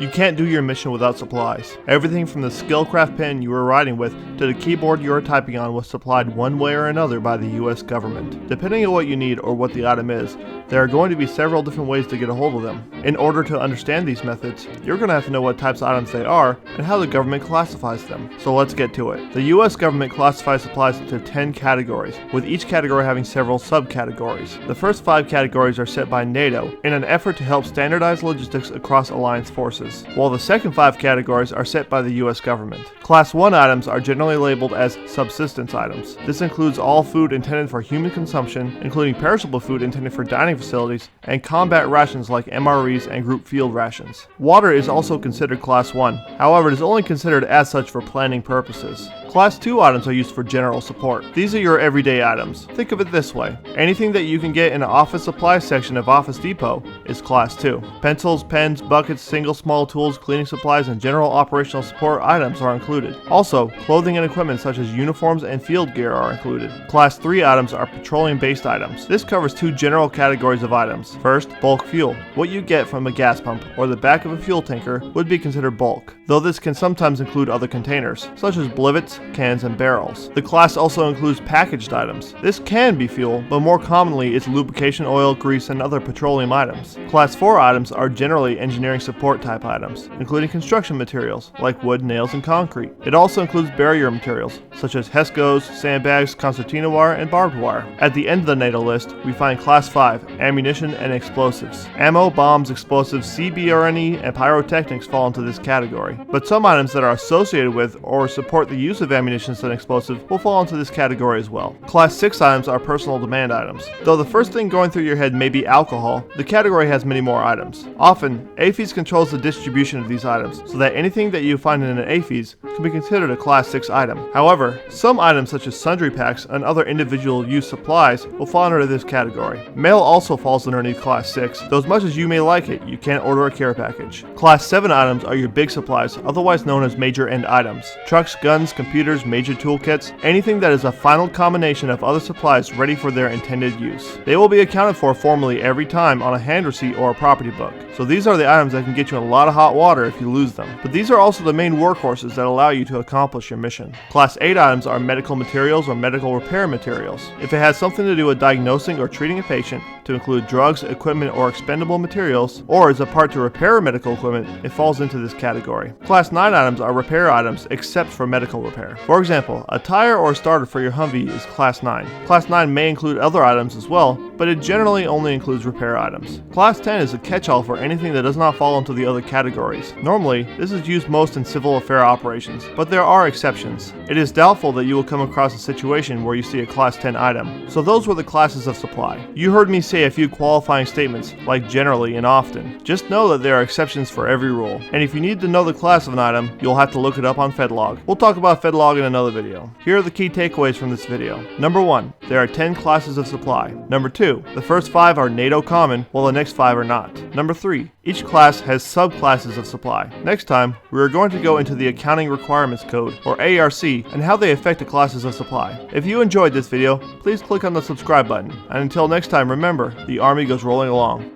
You can't do your mission without supplies. Everything from the Skillcraft pen you were writing with to the keyboard you are typing on was supplied one way or another by the US government. Depending on what you need or what the item is, there are going to be several different ways to get a hold of them. In order to understand these methods, you're going to have to know what types of items they are and how the government classifies them. So let's get to it. The US government classifies supplies into 10 categories, with each category having several subcategories. The first 5 categories are set by NATO in an effort to help standardize logistics across alliance forces, while the second 5 categories are set by the US government. Class 1 items are generally labeled as subsistence items. This includes all food intended for human consumption, including perishable food intended for dining facilities, and combat rations like MREs and group field rations. Water is also considered Class 1, however it is only considered as such for planning purposes. Class 2 items are used for general support. These are your everyday items. Think of it this way. Anything that you can get in the office supplies section of Office Depot is Class 2. Pencils, pens, buckets, single small tools, cleaning supplies, and general operational support items are included. Also, clothing and equipment such as uniforms and field gear are included. Class 3 items are petroleum-based items. This covers 2 general categories of items. First, bulk fuel. What you get from a gas pump or the back of a fuel tanker would be considered bulk, though this can sometimes include other containers, such as blivets, cans, and barrels. The class also includes packaged items. This can be fuel, but more commonly it's lubrication oil, grease, and other petroleum items. Class 4 items are generally engineering support type items, including construction materials like wood, nails, and concrete. It also includes barrier materials, such as HESCOs, sandbags, concertina wire, and barbed wire. At the end of the NATO list, we find Class 5, ammunition and explosives. Ammo, bombs, explosives, CBRNE, and pyrotechnics fall into this category, but some items that are associated with or support the use of ammunition and explosives will fall into this category as well. Class 6 items are personal demand items. Though the first thing going through your head may be alcohol, the category has many more items. Often, APHES controls the distribution of these items, so that anything that you find in an APHES can be considered a Class 6 item. However, some items such as sundry packs and other individual use supplies will fall under this category. Mail also falls underneath Class 6, though as much as you may like it, you can't order a care package. Class 7 items are your big supplies, otherwise known as major end items. Trucks, guns, computers, major toolkits, anything that is a final combination of other supplies ready for their intended use. They will be accounted for formally every time on a hand receipt or a property book. So these are the items that can get you in a lot of hot water if you lose them. But these are also the main workhorses that allow you to accomplish your mission. Class 8 items are medical materials or medical repair materials. If it has something to do with diagnosing or treating a patient, to include drugs, equipment, or expendable materials, or is a part to repair medical equipment, it falls into this category. Class 9 items are repair items except for medical repair. For example, a tire or a starter for your Humvee is Class 9. Class 9 may include other items as well, but it generally only includes repair items. Class 10 is a catch-all for anything that does not fall into the other categories. Normally, this is used most in civil affair operations, but there are exceptions. It is doubtful that you will come across a situation where you see a Class 10 item. So those were the classes of supply. You heard me say a few qualifying statements, like generally and often. Just know that there are exceptions for every rule, and if you need to know the class of an item, you'll have to look it up on FedLog. We'll talk about FedLog in another video. Here are the key takeaways from this video. Number 1, there are 10 classes of supply. Number 2, the first 5 are NATO common, while the next 5 are not. Number 3, each class has subclasses of supply. Next time, we are going to go into the Accounting Requirements Code, or ARC, and how they affect the classes of supply. If you enjoyed this video, please click on the subscribe button, and until next time, remember, the Army goes rolling along.